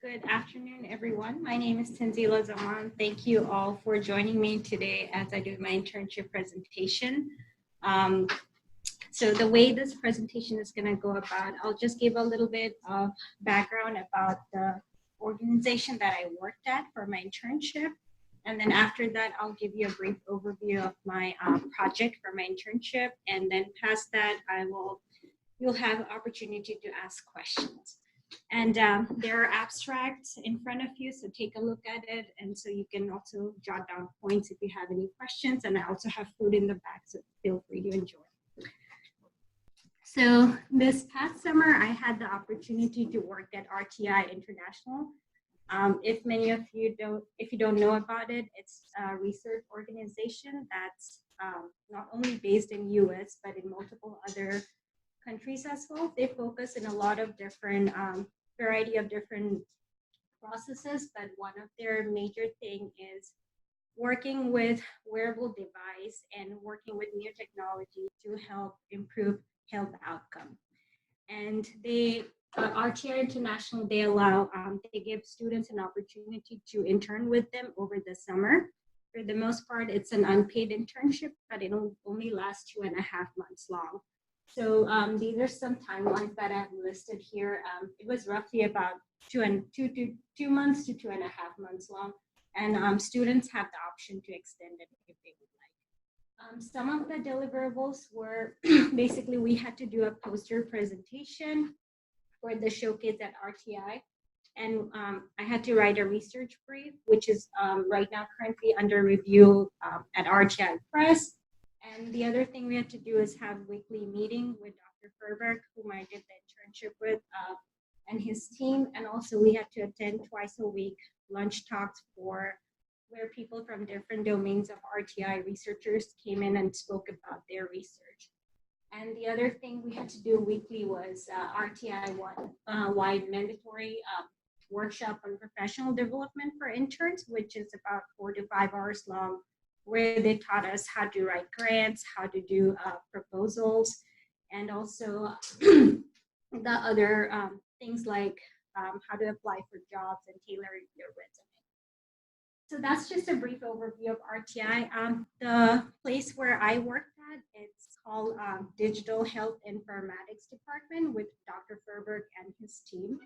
Good afternoon, everyone. My name is Tanzila Zaman. Thank you all for joining me today as I do my internship presentation. So the way this presentation is going to go about, I'll just give a little bit of background about the organization that I worked at for my internship. And then after that, I'll give you a brief overview of my project for my internship. And then past that, you'll have opportunity to ask questions. And there are abstracts in front of you, so take a look at it. And so you can also jot down points if you have any questions. And I also have food in the back, so feel free to enjoy. So this past summer, I had the opportunity to work at RTI International. If many of you don't know about it, it's a research organization that's not only based in US, but in multiple other countries as well. They focus in a lot of different variety of different processes, but one of their major thing is working with wearable device and working with new technology to help improve health outcome. And they RTI International, they give students an opportunity to intern with them over the summer. For the most part, it's an unpaid internship, but it'll only last 2.5 months long. So these are some timelines that I've listed here. It was roughly about 2 months to 2.5 months long, and students have the option to extend it if they would like. Some of the deliverables were basically we had to do a poster presentation for the showcase at RTI, and I had to write a research brief, which is right now currently under review at RTI Press. And the other thing we had to do is have weekly meeting with Dr. Ferberg, whom I did the internship with, and his team. And also we had to attend twice a week lunch talks where people from different domains of RTI researchers came in and spoke about their research. And the other thing we had to do weekly was RTI-wide mandatory workshop on professional development for interns, which is about 4 to 5 hours long, where they taught us how to write grants, how to do proposals, and also the other things like how to apply for jobs and tailoring your resume. So that's just a brief overview of RTI. The place where I worked at, it's called Digital Health Informatics Department with Dr. Ferberg and his team.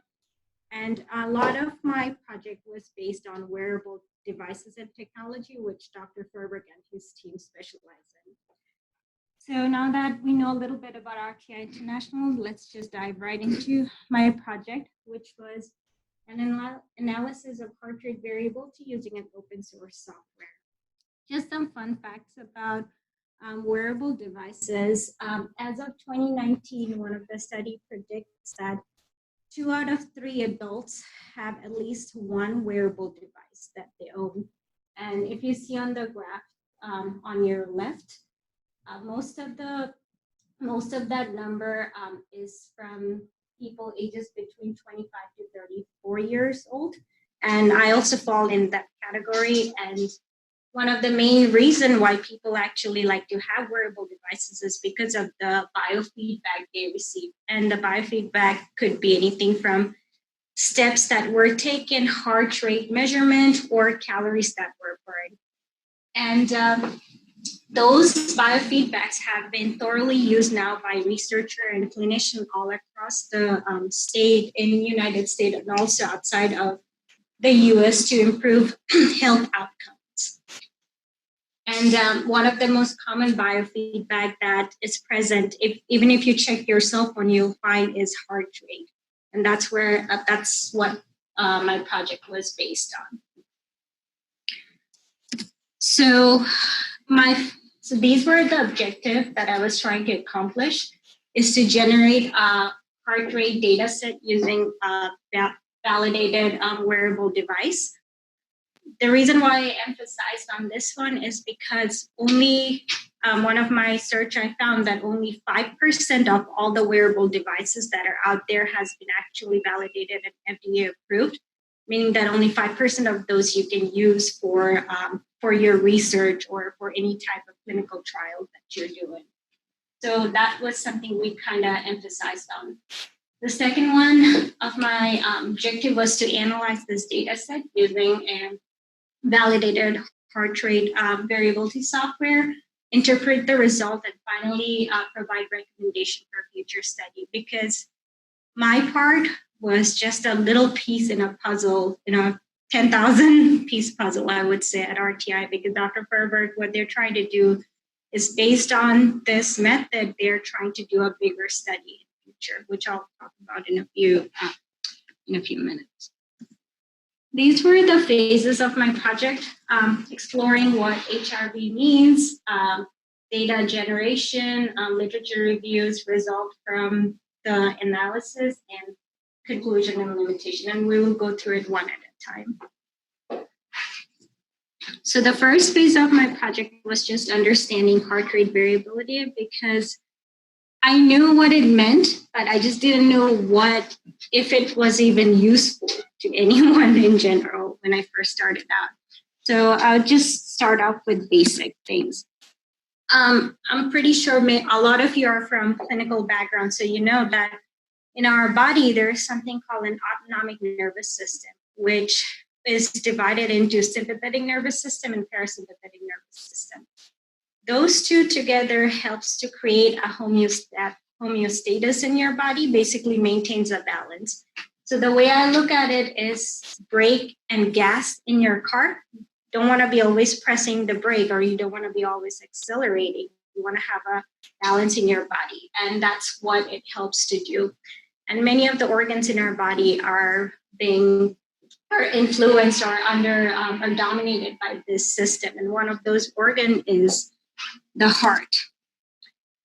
And a lot of my project was based on wearable devices and technology, which Dr. Ferberg and his team specialize in. So now that we know a little bit about RTI International, let's just dive right into my project, which was an analysis of heart rate variability using an open source software. Just some fun facts about wearable devices. As of 2019, one of the study predicts that 2 out of 3 adults have at least one wearable device that they own. And if you see on the graph on your left, most of that number is from people ages between 25 to 34 years old. And I also fall in that category. And one of the main reasons why people actually like to have wearable devices is because of the biofeedback they receive. And the biofeedback could be anything from steps that were taken, heart rate measurement, or calories that were burned. And those biofeedbacks have been thoroughly used now by researchers and clinicians all across the state in the United States and also outside of the US to improve health outcomes. And one of the most common biofeedback that is present, even if you check your cell phone, you'll find is heart rate. And that's what my project was based on. So these were the objectives that I was trying to accomplish, is to generate a heart rate data set using a validated wearable device. The reason why I emphasized on this one is because only one of my search, I found that only 5% of all the wearable devices that are out there has been actually validated and FDA approved, meaning that only 5% of those you can use for your research or for any type of clinical trial that you're doing. So that was something we kind of emphasized on. The second one of my objective was to analyze this data set using a validated heart rate variability software, interpret the result, and finally provide recommendation for future study. Because my part was just a little piece in a puzzle, 10,000 piece puzzle, I would say, at RTI, because Dr. Ferber, what they're trying to do is based on this method, they're trying to do a bigger study in the future, which I'll talk about in a few minutes. These were the phases of my project, exploring what HRV means, data generation, literature reviews, result from the analysis, and conclusion and limitation. And we will go through it one at a time. So the first phase of my project was just understanding heart rate variability, because I knew what it meant, but I just didn't know if it was even useful to anyone in general when I first started out. So I'll just start off with basic things. I'm pretty sure a lot of you are from clinical background, so you know that in our body, there is something called an autonomic nervous system, which is divided into sympathetic nervous system and parasympathetic nervous system. Those two together helps to create a homeostasis in your body, basically maintains a balance. So the way I look at it is brake and gas in your car. Don't want to be always pressing the brake, or you don't want to be always accelerating. You want to have a balance in your body, and that's what it helps to do. And many of the organs in our body are influenced or are dominated by this system. And one of those organs is the heart.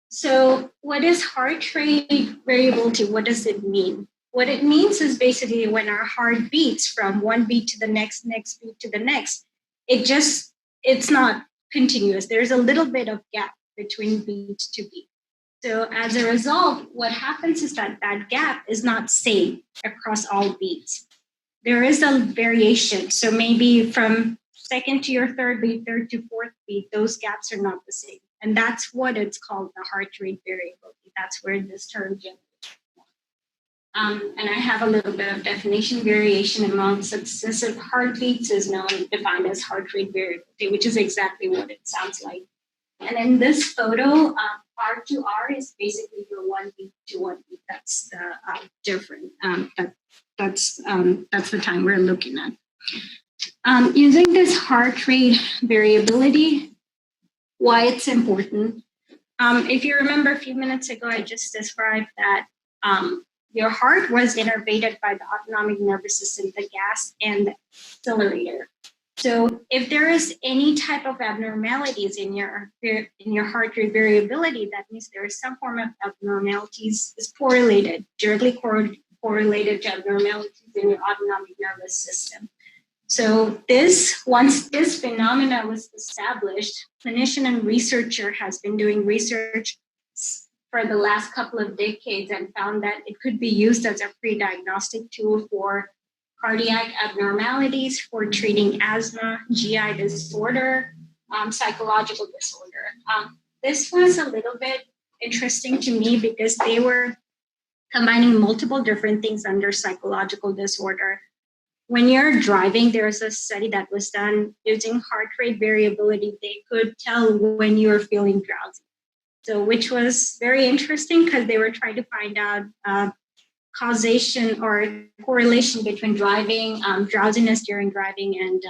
So what is heart rate variability? What does it mean? What it means is basically when our heart beats from one beat to the next beat to the next, it's not continuous. There's a little bit of gap between beat to beat. So as a result, what happens is that gap is not same across all beats. There is a variation. So maybe from second to your third beat, third to fourth beat, those gaps are not the same. And that's what it's called, the heart rate variability. That's where this term generates. And I have a little bit of definition. Variation among successive heartbeats is defined as heart rate variability, which is exactly what it sounds like. And in this photo, R to R is basically your one beat to one beat. That's the different. That's the time we're looking at. Using this heart rate variability, why it's important. If you remember a few minutes ago, I just described that your heart was innervated by the autonomic nervous system, the gas, and the accelerator. So if there is any type of abnormalities in your heart rate variability, that means there is some form of abnormalities is correlated, directly correlated to abnormalities in your autonomic nervous system. So once this phenomena was established, clinician and researcher has been doing research for the last couple of decades and found that it could be used as a pre-diagnostic tool for cardiac abnormalities, for treating asthma, GI disorder, psychological disorder. This was a little bit interesting to me because they were combining multiple different things under psychological disorder. When you're driving, there's a study that was done using heart rate variability. They could tell when you were feeling drowsy. So, which was very interesting because they were trying to find out causation or correlation between driving, drowsiness during driving, and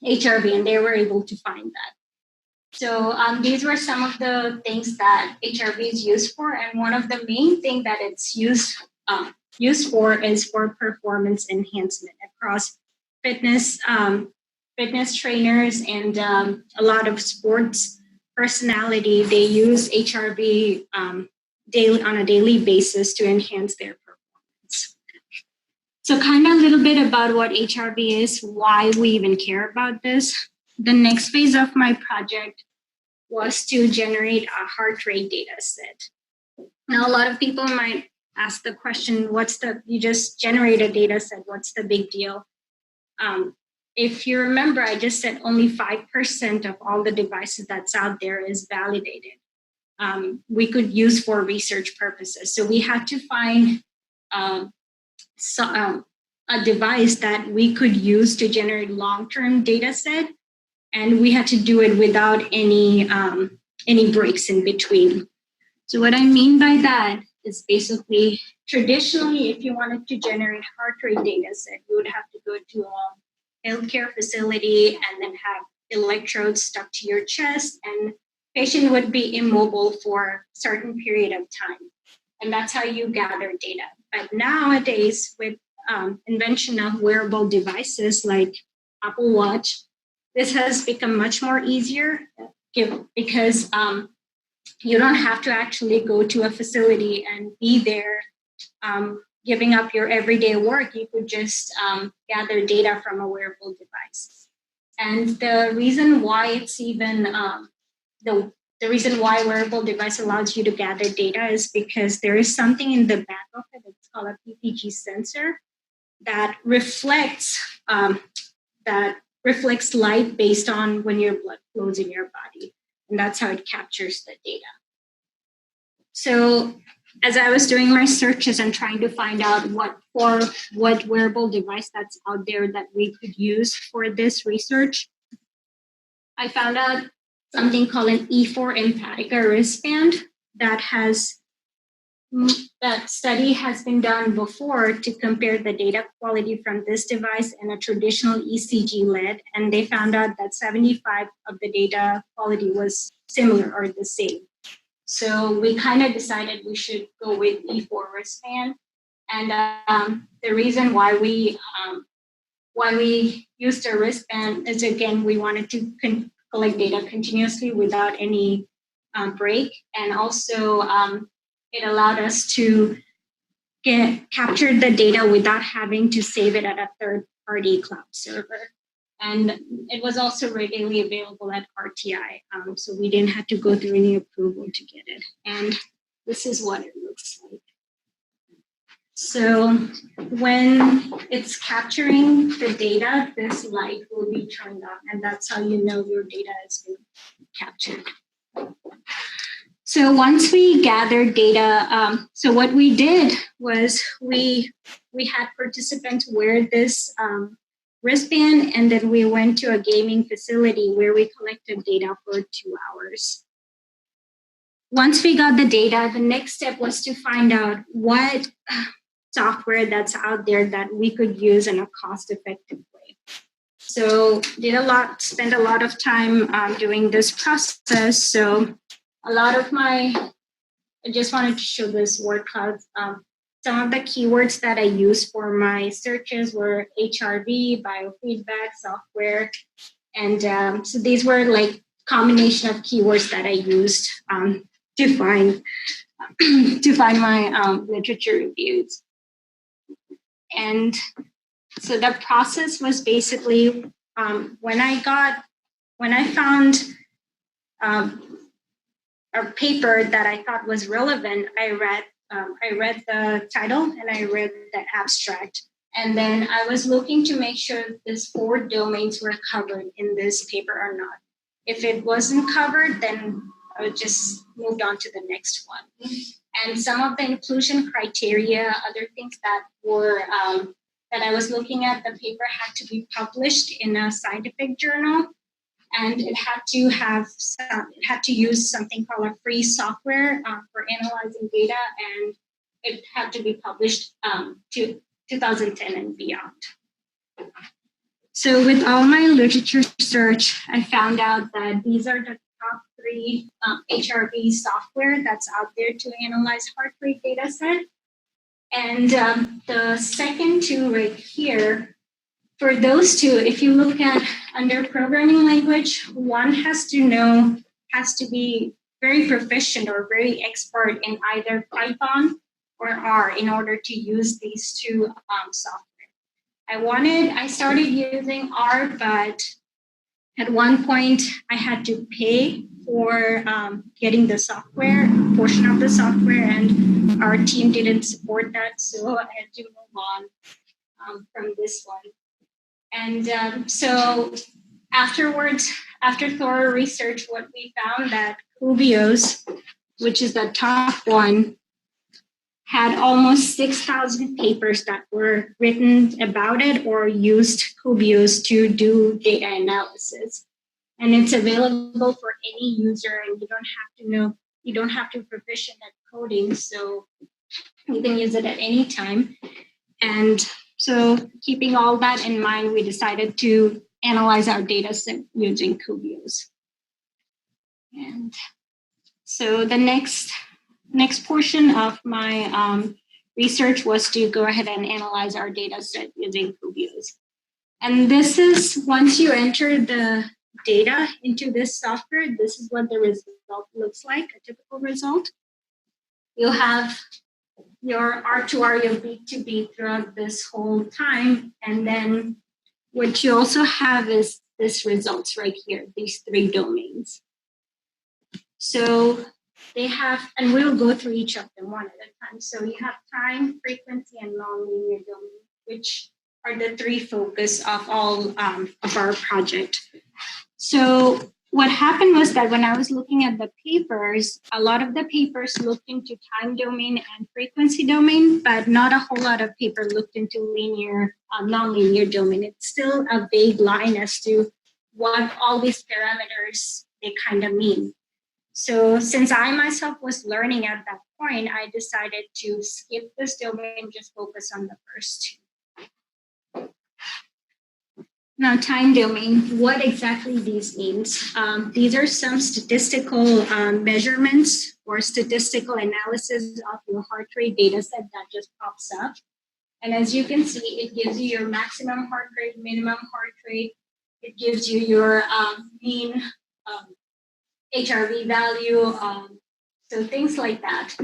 HRV, and they were able to find that. So these were some of the things that HRV is used for, and one of the main things that it's used for is for performance enhancement across fitness trainers and a lot of sports personality. They use HRV on a daily basis to enhance their performance. So kind of a little bit about what HRV is, why we even care about this. The next phase of my project was to generate a heart rate data set. Now, a lot of people might ask the question, you just generate a data set, what's the big deal? If you remember, I just said only 5% of all the devices that's out there is validated. We could use for research purposes. So we had to find a device that we could use to generate long-term data set, and we had to do it without any breaks in between. So what I mean by that is basically traditionally, if you wanted to generate heart rate data set, you would have to go to a healthcare facility and then have electrodes stuck to your chest, and patient would be immobile for a certain period of time. And that's how you gather data. But nowadays, with invention of wearable devices like Apple Watch, this has become much more easier because you don't have to actually go to a facility and be there giving up your everyday work. You could just gather data from a wearable device. And the reason why it's even the reason why wearable device allows you to gather data is because there is something in the back of it. It's called a PPG sensor that reflects light based on when your blood flows in your body, and that's how it captures the data. So as I was doing my searches and trying to find out what wearable device that's out there that we could use for this research, I found out something called an E4 Empatica wristband that study has been done before to compare the data quality from this device and a traditional ECG lead, and they found out that 75% of the data quality was similar or the same. So we kind of decided we should go with E4 wristband, and the reason why we used a wristband is, again, we wanted to collect data continuously without any break, and also it allowed us to capture the data without having to save it at a third-party cloud server. And it was also readily available at RTI, so we didn't have to go through any approval to get it. And this is what it looks like. So when it's capturing the data, this light will be turned on, and that's how you know your data is being captured. So once we gathered data, so what we did was we had participants wear this wristband, and then we went to a gaming facility where we collected data for 2 hours. Once we got the data, the next step was to find out what software that's out there that we could use in a cost-effective way. So spent a lot of time doing this process. So I just wanted to show this word cloud. Some of the keywords that I used for my searches were HRV, biofeedback, software, and so these were like combination of keywords that I used to find my literature reviews. And so the process was basically when I found a paper that I thought was relevant, I read the title and I read the abstract. And then I was looking to make sure these 4 domains were covered in this paper or not. If it wasn't covered, then I would just move on to the next one. And some of the inclusion criteria, other things that were that I was looking at, the paper had to be published in a scientific journal, and it had to use something called a free software for analyzing data, and it had to be published to 2010 and beyond. So with all my literature search, I found out that these are the top 3 HRV software that's out there to analyze heart rate data set. And the second 2 right here, for those 2, if you look at under programming language, one has to be very proficient or very expert in either Python or R in order to use these 2 software. I started using R, but at one point I had to pay for getting the software, portion of the software, and our team didn't support that, so I had to move on from this one. And so afterwards, after thorough research, what we found that Cubios, which is the top one, had almost 6,000 papers that were written about it or used Kubios to do data analysis. And it's available for any user, and you don't have to be proficient at coding, so you can use it at any time. And so keeping all that in mind, we decided to analyze our data set using Kubios. And so the next portion of my research was to go ahead and analyze our data set using Kubios. And this is, once you enter the data into this software, this is what the result looks like, a typical result. You'll have your R2R, your B2B throughout this whole time. And then what you also have is this results right here, these 3 domains. So they have, and we'll go through each of them one at a time. So you have time, frequency, and nonlinear domain, which are the 3 focus of all of our project. So what happened was that when I was looking at the papers, a lot of the papers looked into time domain and frequency domain, but not a whole lot of paper looked into linear, nonlinear domain. It's still a vague line as to what all these parameters they kind of mean. So since I myself was learning at that point, I decided to skip this domain and just focus on the first 2. Now, time domain, what exactly these means? These are some statistical measurements or statistical analysis of your heart rate data set that just pops up. And as you can see, it gives you your maximum heart rate, minimum heart rate. It gives you your mean HRV value, so things like that.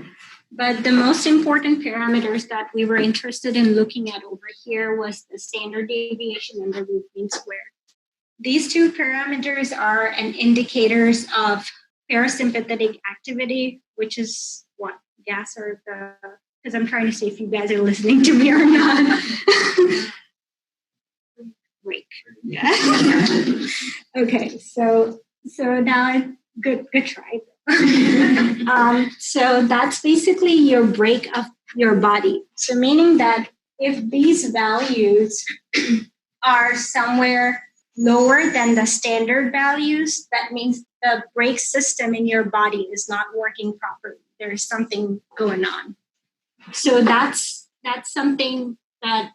But the most important parameters that we were interested in looking at over here was the standard deviation and the root mean squared. These 2 parameters are an indicators of parasympathetic activity, which is what? Gas or the, because I'm trying to see if you guys are listening to me or not. Break. Yeah. Okay, so now good try. So that's basically your break of your body. So meaning that if these values are somewhere lower than the standard values, that means the brake system in your body is not working properly. There's something going on. So that's something that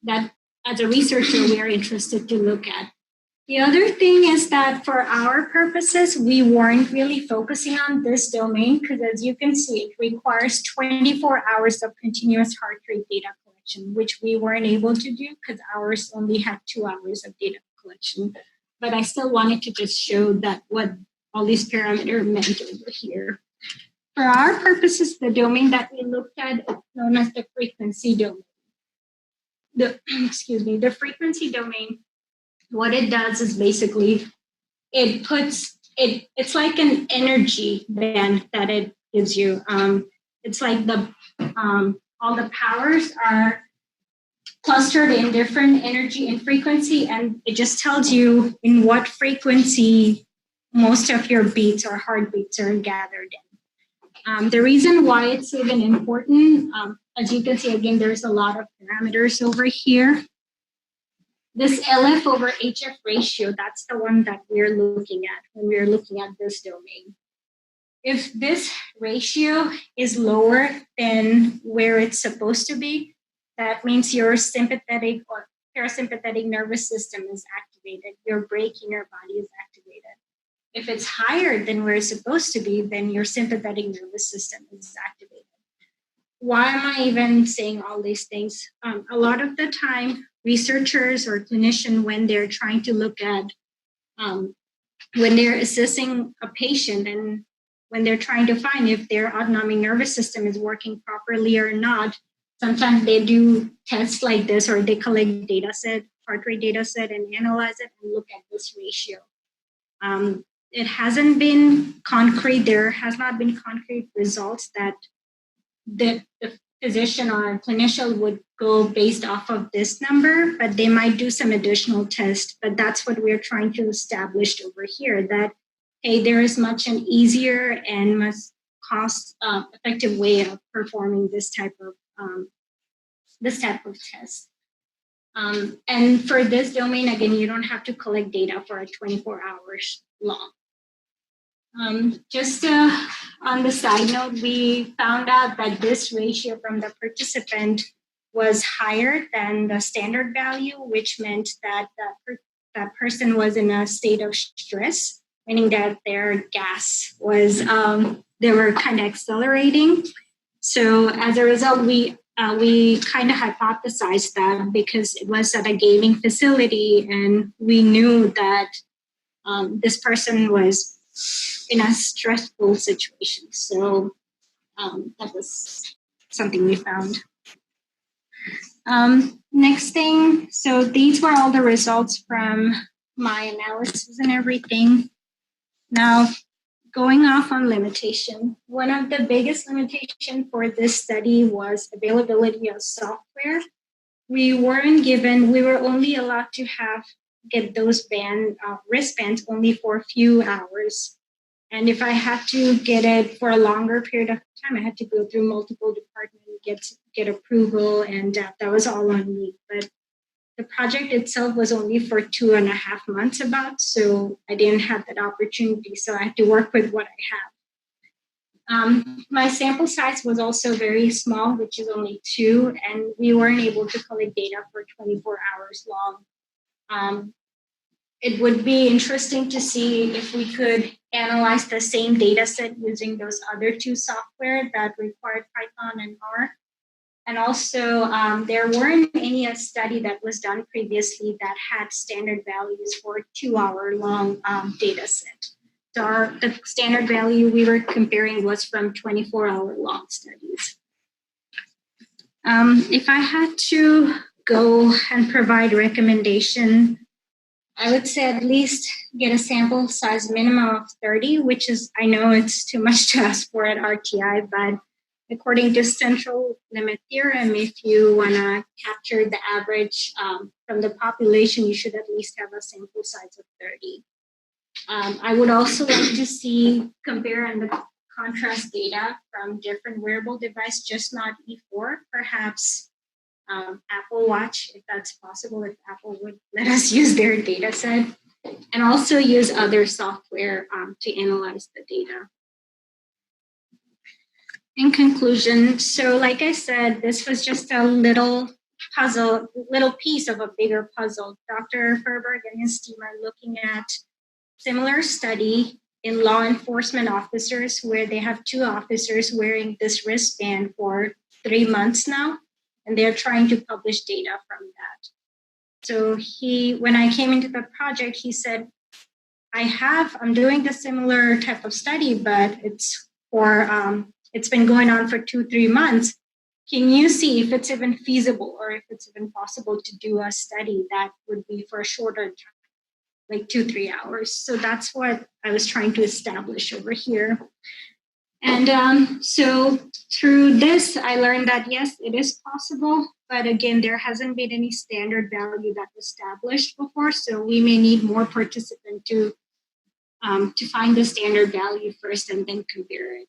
that as a researcher we are interested to look at. The other thing is that for our purposes, we weren't really focusing on this domain because, as you can see, it requires 24 hours of continuous heart rate data collection, which we weren't able to do because ours only had 2 hours of data collection. But I still wanted to just show that what all these parameters meant over here. For our purposes, the domain that we looked at is known as the frequency domain. The frequency domain, what it does is basically it's like an energy band that it gives you. It's like all the powers are clustered in different energy and frequency, and it just tells you in what frequency most of your beats or heartbeats are gathered in. The reason why it's even important, as you can see, again, there's a lot of parameters over here. This LF over HF ratio, that's the one that we're looking at when we're looking at this domain. If this ratio is lower than where it's supposed to be, that means your sympathetic or parasympathetic nervous system is activated. Your brake in your body is activated. If it's higher than where it's supposed to be, then your sympathetic nervous system is activated. Why am I even saying all these things? A lot of the time, researchers or clinicians, when they're trying to look at, when they're assessing a patient and when they're trying to find if their autonomic nervous system is working properly or not, sometimes they do tests like this, or they collect data set, heart rate data set, and analyze it and look at this ratio. It hasn't been concrete. There has not been concrete results that the physician or clinician would go based off of this number, but they might do some additional tests. But that's what we're trying to establish over here, that, hey, there is much an easier and much effective way of performing this type of test. And for this domain, again, you don't have to collect data for 24 hours long. Just on the side note, we found out that this ratio from the participant was higher than the standard value, which meant that that person was in a state of stress, meaning that their gas was, they were kind of accelerating. So as a result, we kind of hypothesized that because it was at a gaming facility and we knew that this person was in a stressful situation. So that was something we found. Next thing, so these were all the results from my analysis and everything. Now, going off on limitation, one of the biggest limitations for this study was availability of software. We were only allowed to get those wristbands only for a few hours. And if I had to get it for a longer period of time, I had to go through multiple departments, get approval, and that was all on me. But the project itself was only for 2.5 months so I didn't have that opportunity. So I had to work with what I have. My sample size was also very small, which is only 2, and we weren't able to collect data for 24 hours long. It would be interesting to see if we could analyze the same data set using those other 2 software that required Python and R. And also, there weren't any study that was done previously that had standard values for 2-hour-long data set. So the standard value we were comparing was from 24-hour-long studies. If I had to go and provide recommendation, I would say at least get a sample size minimum of 30, which is, I know it's too much to ask for at RTI, but according to central limit theorem, if you want to capture the average from the population, you should at least have a sample size of 30. I would also like to compare and contrast data from different wearable devices, just not E4, perhaps Apple Watch, if that's possible, if Apple would let us use their data set, and also use other software to analyze the data. In conclusion, so like I said, this was just a little piece of a bigger puzzle. Dr. Furberg and his team are looking at similar study in law enforcement officers where they have 2 officers wearing this wristband for 3 months now, and they're trying to publish data from that. So when I came into the project, he said, I'm doing the similar type of study, but it's been going on for 2-3 months. Can you see if it's even feasible or if it's even possible to do a study that would be for a shorter time, like 2-3 hours? So that's what I was trying to establish over here. And so through this, I learned that, yes, it is possible. But again, there hasn't been any standard value that was established before. So we may need more participants to find the standard value first and then compare it.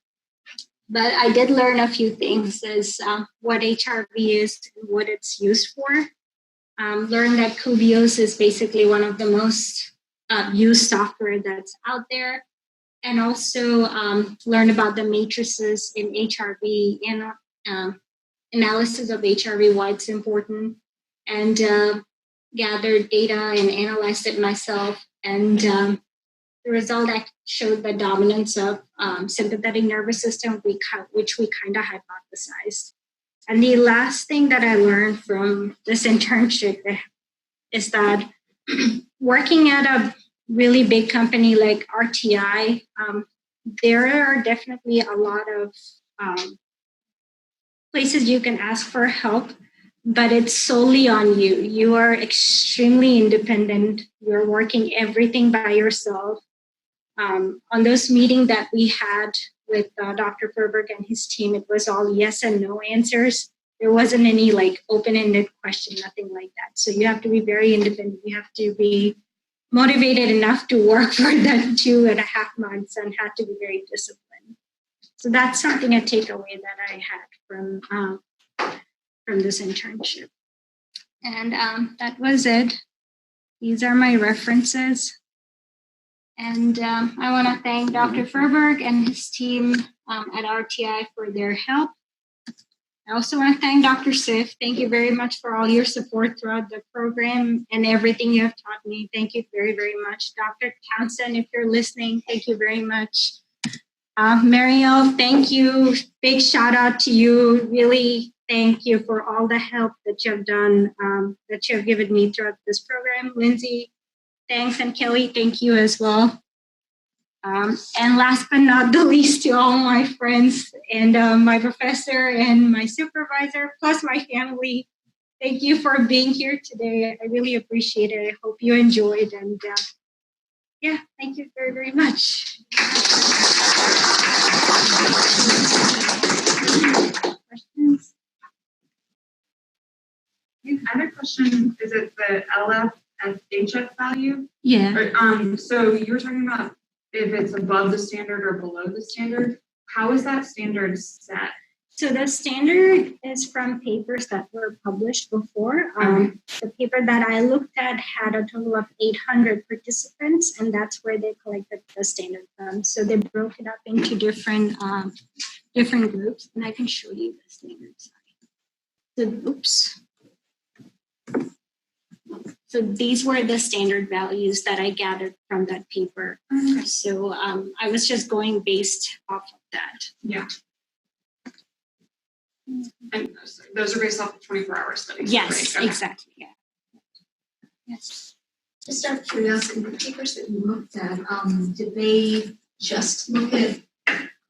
But I did learn a few things as what HRV is and what it's used for. Learn that Kubios is basically one of the most used software that's out there. And also learn about the matrices in HRV and analysis of HRV, why it's important, and gather data and analyze it myself. And the result showed the dominance of sympathetic nervous system, which we kind of hypothesized. And the last thing that I learned from this internship is that working at a really big company like RTI, there are definitely a lot of places you can ask for help, but it's solely on you. You are extremely independent. You're working everything by yourself. On those meetings that we had with Dr. Furberg and his team, it was all yes and no answers. There wasn't any like open-ended question, nothing like that. So you have to be very independent. You have to be motivated enough to work for that 2.5 months and had to be very disciplined. So that's something, a takeaway that I had from this internship. And that was it. These are my references. And I want to thank Dr. Furberg and his team at RTI for their help. I also want to thank Dr. Sif. Thank you very much for all your support throughout the program and everything you have taught me. Thank you very, very much. Dr. Townsend, if you're listening, thank you very much. Mariel, thank you. Big shout out to you. Really, thank you for all the help that you have done, that you have given me throughout this program. Lindsay, thanks. And Kelly, thank you as well. And last but not the least, to all my friends and my professor and my supervisor, plus my family, thank you for being here today. I really appreciate it. I hope you enjoyed. And yeah, thank you very, very much. Questions? I have a question. Is it the LF and HF value? Yeah. Or, so you were talking about if it's above the standard or below the standard. How is that standard set? So the standard is from papers that were published before. The paper that I looked at had a total of 800 participants, and that's where they collected the standard from. So they broke it up into different groups, and I can show you the standard. So these were the standard values that I gathered from that paper. Okay. So I was just going based off of that. Yeah. And those are based off of 24-hour studies. Yes, right? Okay. Exactly. Yeah. Yes. Just out of curiosity, the papers that you looked at, did they just look at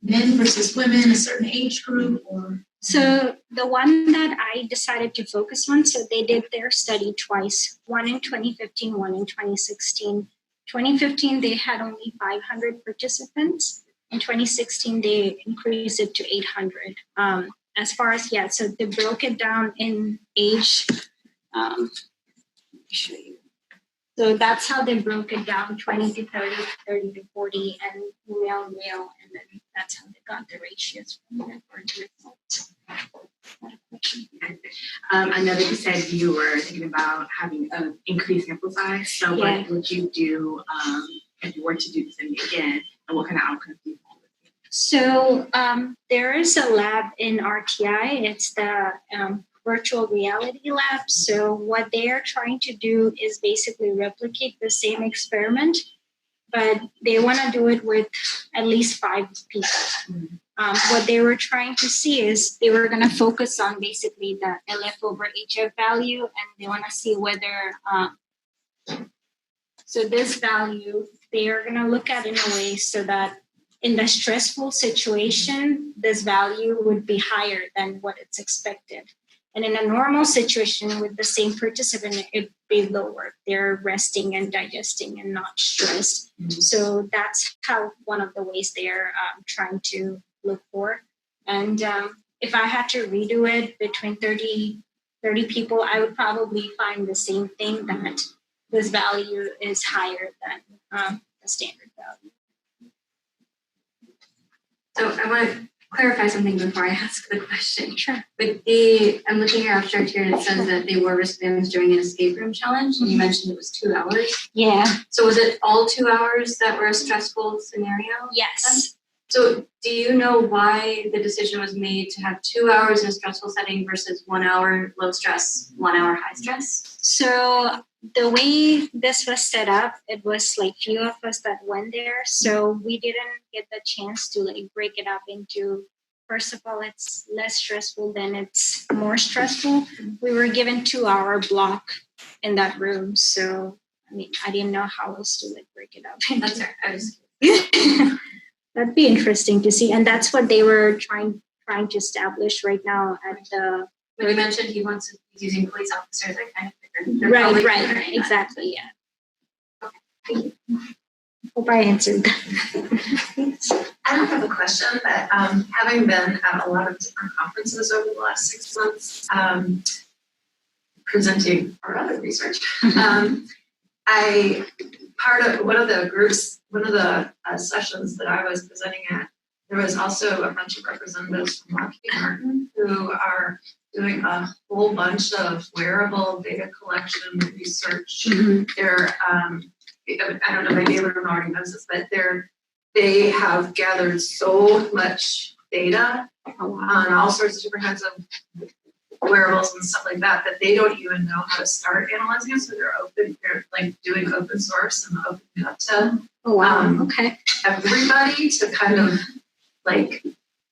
men versus women, a certain age group, or? So the one that I decided to focus on, so they did their study twice, one in 2015, one in 2016. 2015, they had only 500 participants. In 2016, they increased it to 800. As far as, so they broke it down in age. Let me show you. So that's how they broke it down, 20 to 30, 30 to 40, and male, and then that's how they got the ratios from there for the results. I know that you said you were thinking about having an increased sample size. So what would you do if you were to do the study again, and what kind of outcomes do you want? So there is a lab in RTI. It's the virtual reality lab. So what they are trying to do is basically replicate the same experiment, but they want to do it with at least 5 people. What they were trying to see is they were going to focus on basically the LF over HF value, and they want to see whether, so this value, they are going to look at in a way so that in the stressful situation, this value would be higher than what it's expected. And in a normal situation with the same participant, it'd be lower. They're resting and digesting and not stressed. Mm-hmm. So that's how one of the ways they're trying to look for. And if I had to redo it between 30 people, I would probably find the same thing, that this value is higher than the standard value. So I want to clarify something before I ask the question. Sure. With I'm looking at your abstract here, and it says that they were wristbands during an escape room challenge, and you mentioned it was 2 hours. Yeah. So was it all 2 hours that were a stressful scenario? Yes. Then? So do you know why the decision was made to have 2 hours in a stressful setting versus 1 hour low stress, 1 hour high stress? So the way this was set up, it was like few of us that went there. So we didn't get the chance to like break it up into, first of all, it's less stressful, then it's more stressful. We were given 2 hour block in that room. So, I mean, I didn't know how else to like break it up. That's right. I was That'd be interesting to see. And that's what they were trying to establish right now at the. When you mentioned he's using police officers, I kind of figured. Right, exactly, yeah. Okay. Hope I answered that. I have a question that, having been at a lot of different conferences over the last 6 months, presenting our other research, one of the sessions that I was presenting at there was also a bunch of representatives from Lockheed Martin who are doing a whole bunch of wearable data collection research. They're, I don't know, maybe everyone already knows this, but they have gathered so much data on all sorts of different kinds of wearables and stuff like that they don't even know how to start analyzing it. So they're like doing open source and opening up to everybody to kind of like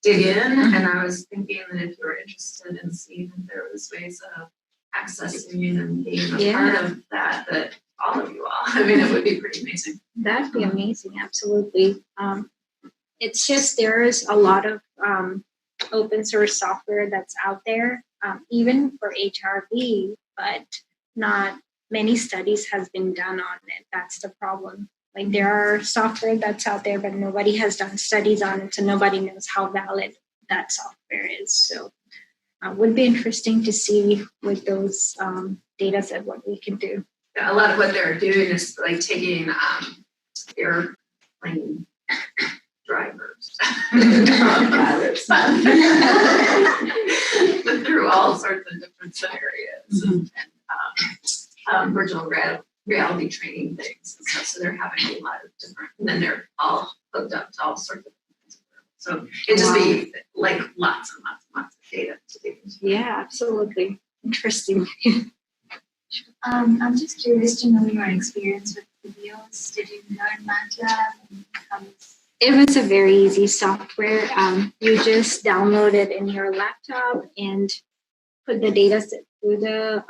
dig in. And I was thinking that if you were interested in seeing if there was ways of accessing and being a part of that all of you all, I mean, it would be pretty amazing. That'd be amazing, absolutely. It's just there is a lot of open source software that's out there, even for HRV, but not many studies has been done on it. That's the problem. Like there are software that's out there, but nobody has done studies on it, so nobody knows how valid that software is. So it would be interesting to see with those data set what we can do. Yeah, a lot of what they're doing is like taking airplane drivers through all sorts of different scenarios and virtual reality training things and stuff. So they're having a lot of different, and then they're all hooked up to all sorts of things. So it just be like lots and lots and lots of data to dig into. Yeah, absolutely. Interesting. I'm just curious to know your experience with videos. Did you learn MATLAB? It was a very easy software. You just download it in your laptop and put the data set through the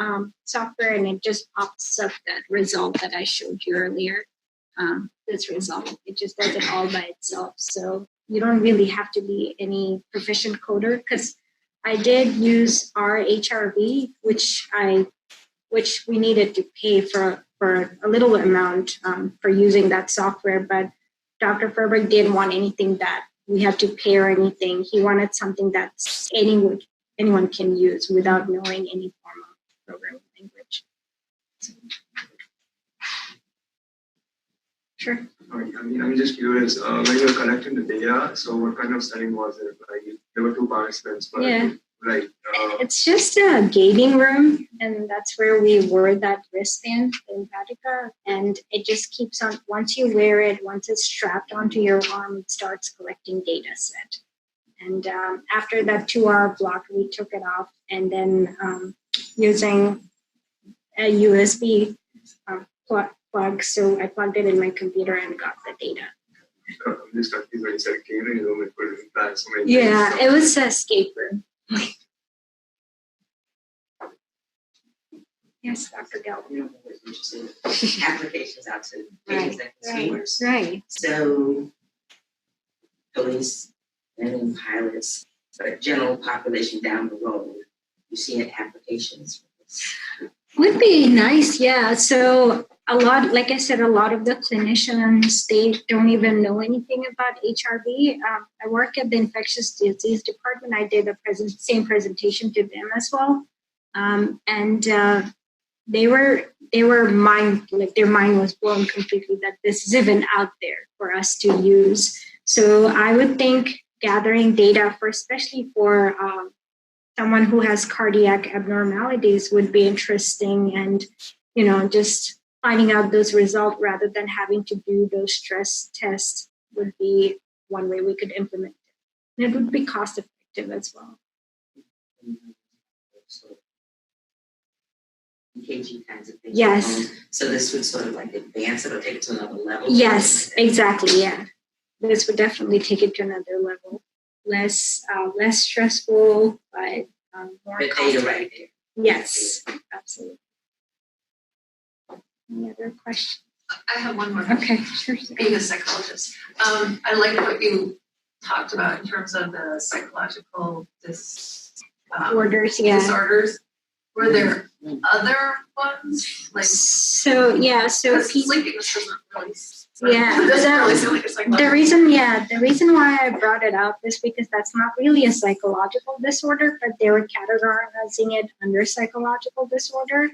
software, and it just pops up that result that I showed you earlier. This result, it just does it all by itself. So you don't really have to be any proficient coder, because I did use our HRV, which we needed to pay for a little amount for using that software, but Dr. Ferber didn't want anything that we had to pay or anything. He wanted something that anyone can use without knowing any form of programming language. So. Sure. I mean, I'm just curious, when you're collecting the data, so what kind of setting was it? Like, there were 2 participants, but like... It's just a gating room, and that's where we wore that wristband in Vatica, and it just keeps on, once you wear it, once it's strapped onto your arm, it starts collecting data set. And after that 2-hour block, we took it off, and then using a USB plug, so I plugged it in my computer and got the data. This country when you said gaming, you know, it would imply so many Yeah, things. it was an escape room. Yes, Dr. Galvin. Applications out to patients and consumers. Right. So, police and pilots, but general population down the road, you see applications for this? Would be nice, yeah. So a lot, like I said, a lot of the clinicians, they don't even know anything about HRV. I work at the infectious disease department. I did a same presentation to them as well. They were their mind was blown completely that this is even out there for us to use. So I would think gathering data especially for someone who has cardiac abnormalities would be interesting, and just finding out those results rather than having to do those stress tests would be one way we could implement it. And it would be cost effective as well. EKG kinds of things. Yes. So this would sort of like advance it or take it to another level? Yes, exactly, yeah. This would definitely take it to another level. Less stressful, but more The cost data effective. right there. Yes, absolutely. Any other questions? I have one more. Okay, sure. Being a psychologist, I like what you talked about in terms of the psychological Orders, yeah. disorders. Were there other ones? Like So sleepiness doesn't really. Yeah, It doesn't really seem like a psychological. the reason why I brought it up is because that's not really a psychological disorder, but they were categorizing it under psychological disorder.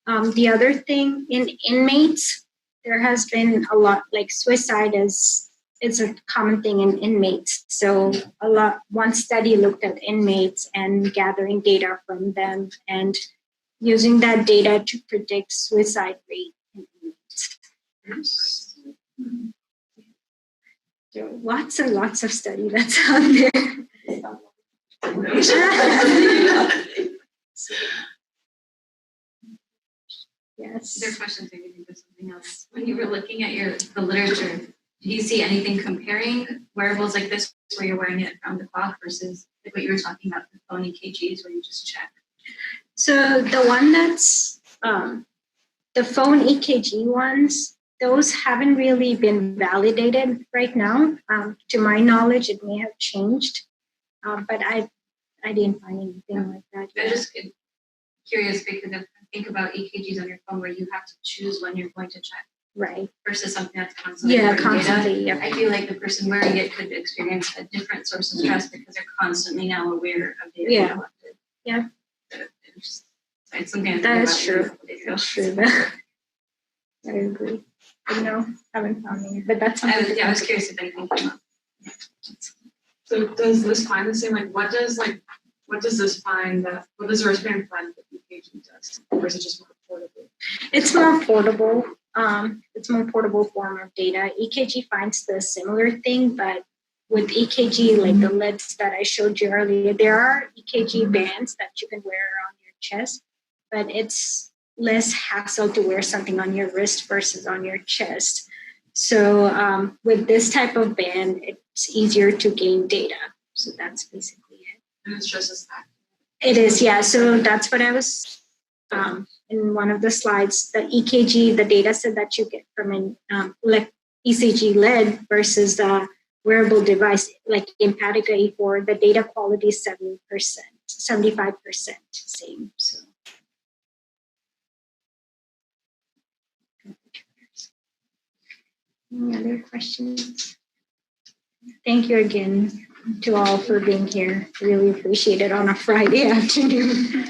The other thing in inmates, there has been a lot, like suicide is it's a common thing in inmates. So one study looked at inmates and gathering data from them and using that data to predict suicide rate in inmates. So lots and lots of study that's out there. Yes. Their questions maybe think of something else. When you were looking at the literature, did you see anything comparing wearables like this where you're wearing it around the clock versus like what you were talking about, the phone EKGs where you just check? So the one that's the phone EKG ones, those haven't really been validated right now. To my knowledge, it may have changed, but I didn't find anything like that. I'm just curious because if I think about EKGs on your phone where you have to choose when you're going to check. Right. Versus something that's constantly constantly. Data. I feel like the person wearing it could experience a different source of stress because they're constantly now aware of data being collected. Yeah. It's something that is true. That's true. I agree. But no, haven't found any. But that's I was curious if anything came up. So does this find the same, like, what does this find that, what does the wristband find that EKG does? Or is it just more portable? It's more portable. It's more portable form of data. EKG finds the similar thing, but with EKG, like the LEDs that I showed you earlier, there are EKG bands that you can wear around your chest, but it's less hassle to wear something on your wrist versus on your chest. So with this type of band, it's easier to gain data. So that's basically it. And it's just as that. It is, yeah. So that's what I was in one of the slides. The EKG, the data set that you get from an ECG LED versus the wearable device like Empatica E4, the data quality is 70%, 75% same. So. Any other questions? Thank you again to all for being here. Really appreciate it on a Friday afternoon.